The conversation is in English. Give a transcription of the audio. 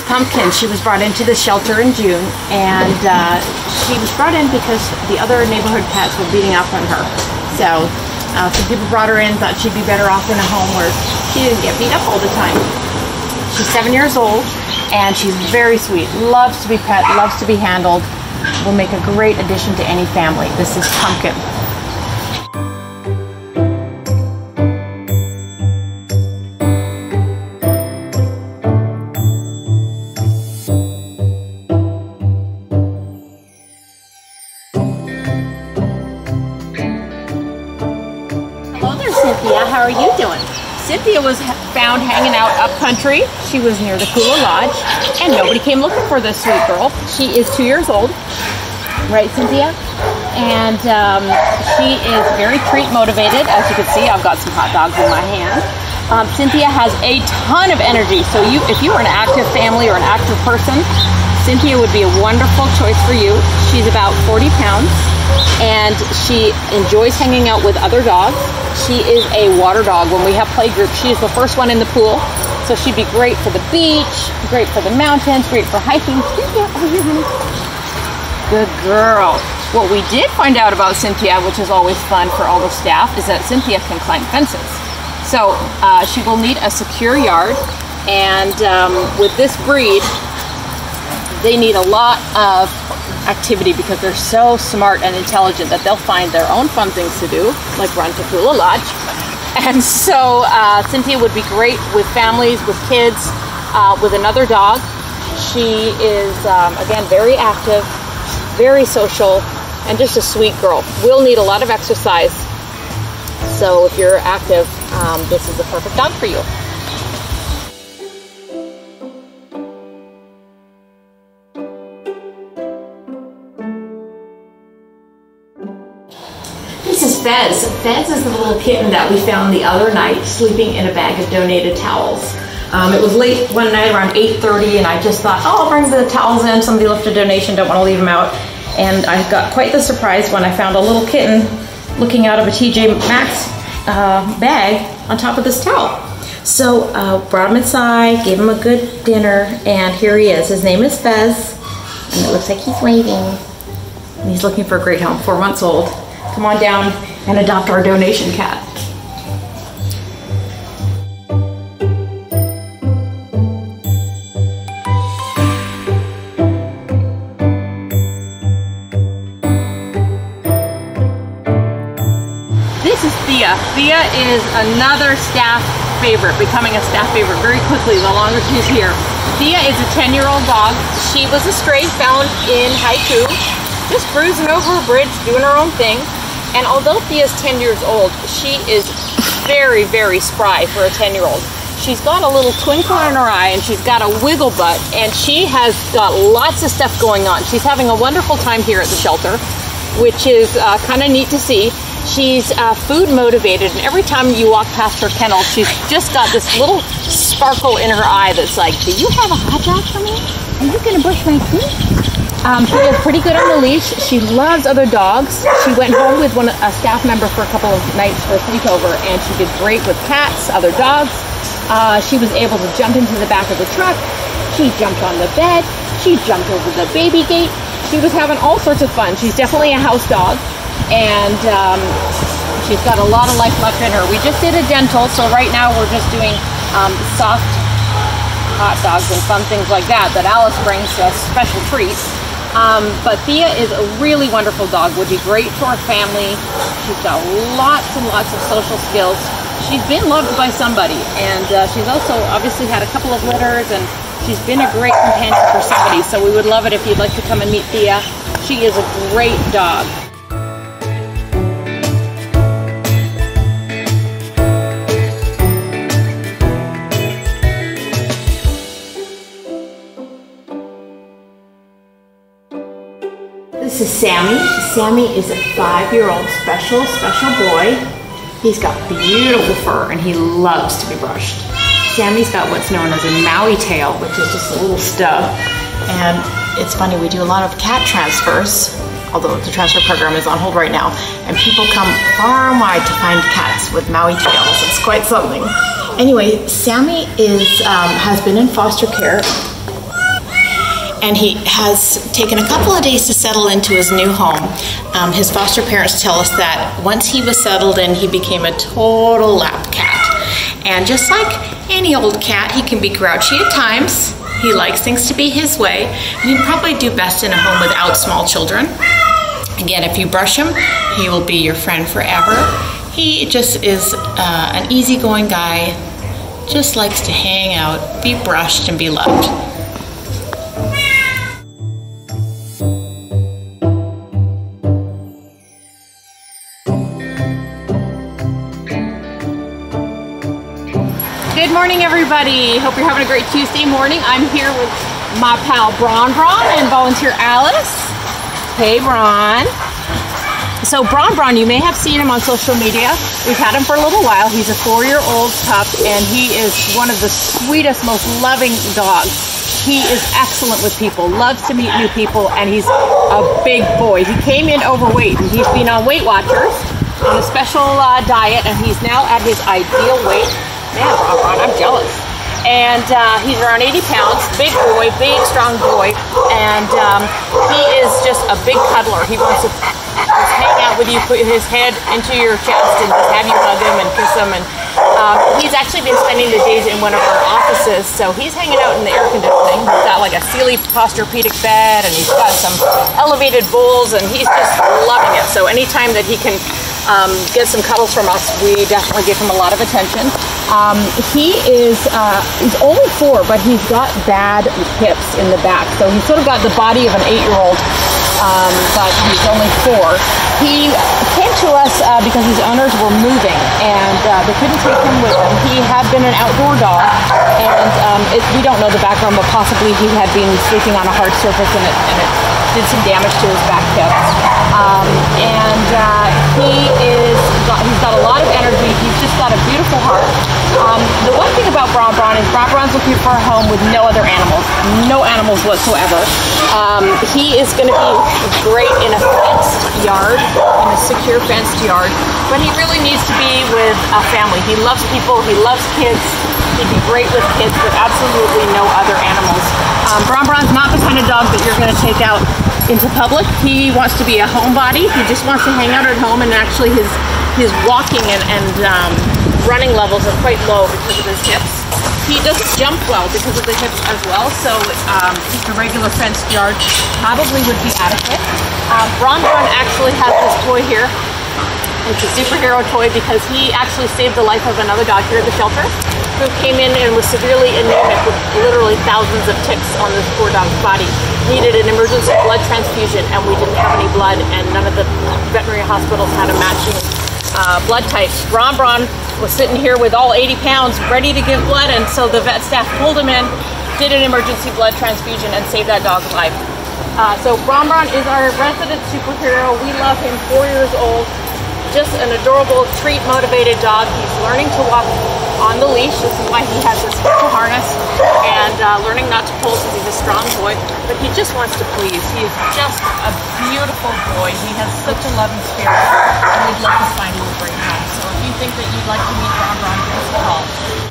Pumpkin. She was brought into the shelter in June, and she was brought in because the other neighborhood cats were beating up on her. So some people brought her in, thought she'd be better off in a home where she didn't get beat up all the time. She's 7 years old, and she's very sweet. Loves to be pet, loves to be handled. Will make a great addition to any family. This is Pumpkin. Hello there, Cynthia. How are you doing? Cynthia was found hanging out up country. She was near the Kula Lodge, and nobody came looking for this sweet girl. She is 2 years old, right, Cynthia? And she is very treat motivated. As you can see, I've got some hot dogs in my hand. Cynthia has a ton of energy, so if you are an active family or an active person, Cynthia would be a wonderful choice for you. She's about 40 pounds, and she enjoys hanging out with other dogs. She is a water dog. When we have play groups, she is the first one in the pool. So she'd be great for the beach, great for the mountains, great for hiking. Cynthia, over here, honey. Good girl. What we did find out about Cynthia, which is always fun for all the staff, is that Cynthia can climb fences. So she will need a secure yard. And with this breed, they need a lot of activity because they're so smart and intelligent that they'll find their own fun things to do, like run to Kula Lodge. And so Cynthia would be great with families, with kids, with another dog. She is, again, very active, very social, and just a sweet girl. Will need a lot of exercise. So if you're active, this is the perfect dog for you. This is Fez. Fez is the little kitten that we found the other night sleeping in a bag of donated towels. It was late one night around 8:30, and I just thought, oh, I'll bring the towels in. Somebody left a donation, don't want to leave them out. And I got quite the surprise when I found a little kitten looking out of a TJ Maxx bag on top of this towel. So brought him inside, gave him a good dinner, and here he is. His name is Fez, and it looks like he's waiting. And he's looking for a great home, 4 months old. Come on down and adopt our donation cat. This is Thea. Thea is another staff favorite, becoming a staff favorite very quickly the longer she's here. Thea is a 10-year-old dog. She was a stray found in Haiku, just cruising over a bridge, doing her own thing. And although Thea's 10 years old, she is very, very spry for a 10-year-old. She's got a little twinkle in her eye, and she's got a wiggle butt, and she has got lots of stuff going on. She's having a wonderful time here at the shelter, which is kind of neat to see. She's food motivated, and every time you walk past her kennel, she's just got this little sparkle in her eye that's like, do you have a hot dog for me? Are you gonna brush my teeth? She does pretty good on the leash. She loves other dogs. She went home with a staff member for a couple of nights for a sleepover, and she did great with cats, other dogs. She was able to jump into the back of the truck. She jumped on the bed. She jumped over the baby gate. She was having all sorts of fun. She's definitely a house dog, and she's got a lot of life left in her. We just did a dental, so right now we're just doing soft hot dogs and fun things like that Alice brings as special treats. But Thea is a really wonderful dog, would be great for a family. She's got lots and lots of social skills. She's been loved by somebody, and she's also obviously had a couple of litters, and she's been a great companion for somebody. So we would love it if you'd like to come and meet Thea. She is a great dog. This is Sammy. Sammy is a 5-year-old special boy. He's got beautiful fur, and he loves to be brushed. Sammy's got what's known as a Maui tail, which is just a little stub. And it's funny, we do a lot of cat transfers, although the transfer program is on hold right now, and people come far and wide to find cats with Maui tails. It's quite something. Anyway, Sammy has been in foster care and he has taken a couple of days to settle into his new home. His foster parents tell us that once he was settled in, he became a total lap cat. And just like any old cat, he can be grouchy at times. He likes things to be his way, and he'd probably do best in a home without small children. Again, if you brush him, he will be your friend forever. He just is an easygoing guy, just likes to hang out, be brushed, and be loved. Good morning, everybody. Hope you're having a great Tuesday morning. I'm here with my pal Braun Brown and volunteer Alice. Hey, Braun. So Braun Brown, you may have seen him on social media. We've had him for a little while. He's a 4-year-old pup, and he is one of the sweetest, most loving dogs. He is excellent with people, loves to meet new people, and he's a big boy. He came in overweight, and he's been on Weight Watchers on a special diet, and he's now at his ideal weight. Man, Braun, I'm jealous. And he's around 80 pounds, big boy, big, strong boy, and he is just a big cuddler. He wants to just hang out with you, put his head into your chest, and just have you hug him and kiss him. And he's actually been spending the days in one of our offices, so he's hanging out in the air conditioning. He's got like a Sealy Posturepedic bed, and he's got some elevated bowls, and he's just loving it. So anytime that he can get some cuddles from us, we definitely give him a lot of attention. He's only 4, but he's got bad hips in the back. So he's sort of got the body of an 8-year-old, but he's only 4. He came to us because his owners were moving, and they couldn't take him with them. He had been an outdoor dog, and we don't know the background, but possibly he had been sleeping on a hard surface, and it did some damage to his back hips. He's got a lot of energy. He's just got a beautiful heart. The one thing about Braun Brown is Braun Brown's looking for a home with no other animals, no animals whatsoever. He is going to be great in a fenced yard, in a secure fenced yard, but he really needs to be with a family. He loves people, he loves kids. He'd be great with kids, but absolutely no other animals. Braun Brown's not the kind of dog that you're going to take out into public. He wants to be a homebody. He just wants to hang out at home, and actually his walking and running levels are quite low because of his hips. He doesn't jump well because of the hips as well, so just a regular fenced yard probably would be adequate. Braun Brown actually has this toy here. It's a superhero toy because he actually saved the life of another dog here at the shelter who came in and was severely anemic with literally thousands of ticks on this poor dog's body. Needed an emergency blood transfusion, and we didn't have any blood, and none of the veterinary hospitals had a matching blood type. Braun Brown was sitting here with all 80 pounds ready to give blood, and so the vet staff pulled him in, did an emergency blood transfusion, and saved that dog's life. So Braun Brown is our resident superhero. We love him, 4 years old. Just an adorable, treat-motivated dog. He's learning to walk on the leash. This is why he has this special harness, and learning not to pull because he's a strong boy, but he just wants to please. He is just a beautiful boy. He has such a loving spirit, and we'd love to find you a great home. So if you think that you'd like to meet Braun Brown, give us a call.